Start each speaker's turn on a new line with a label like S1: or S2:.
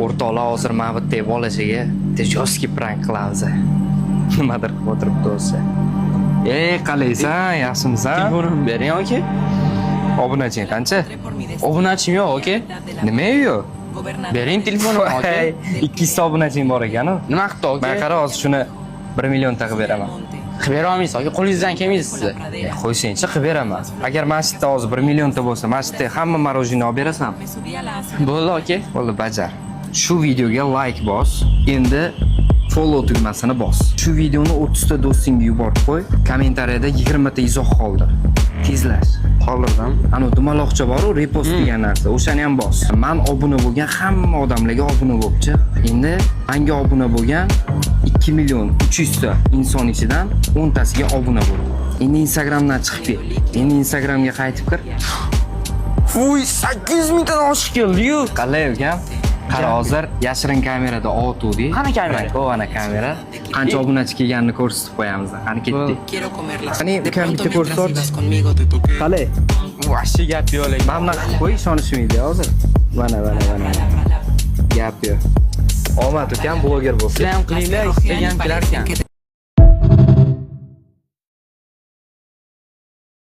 S1: O'rtoqlar hozir mana bu yerda bolashiga jostki prank qilamiz. Nimadir qilib o'tiribdi o'zi. Qalaysan, yaxshimisan?
S2: Telefonimni bering, aka.
S1: Obunaching qancha?
S2: Obunachim yo'q, aka.
S1: Nima yo'q?
S2: Bering telefonimni, aka.
S1: 200 obunaching bor ekan-ku.
S2: Nima qildi, aka?
S1: Men qara hozir shuni 1 million ta qilib beraman.
S2: Qilib bera olmaysiz, aka. Qo'lingizdan kelmaydi sizni.
S1: Qo'ysangchi qilib beraman. Agar masjidda hozir 1 million ta bo'lsa, masjidda hamma marojini olib berasan.
S2: Bo'ldi, aka.
S1: Bo'ldi, bajar. Shu videoga like bos. Endi follow tugmasini bos. Shu videoni 30 ta do'stingga yuborib qo'y. Kommentariyada 20 ta izoh qoldir. Tezlash.
S2: Qoldirdim.
S1: Ana dumaloqcha bor-ku, repost degan narsa. O'shani ham bos. Men obuna bo'lgan hamma odamlarga obuna bo'libchi. Endi menga obuna bo'lgan 2 million 300 ta inson ichidan 10 tasiga obuna bo'ldi. Endi Instagramdan chiqib ket. Endi Instagramga qaytib kir.
S2: Voy, 800 mingdan oshiq keldi-yu.
S1: Qalay ekan? Qara hozir yashirin kamerada otuvdi.
S2: Qani kamera?
S1: O, ana kamera. Qancha obunachi kelganini ko'rsatib qo'yamiz. Qani ketdik. Qani ukam bitta ko'rsat. Qalay?
S2: Vahshiy gap yo'q.
S1: Mana qilib qo'y, ishonishmaydi hozir. Mana. Gap yo'q. Omad ukam bloger bo'lsa.
S2: Sizlar ham qilinglar, istagan kelar ekan.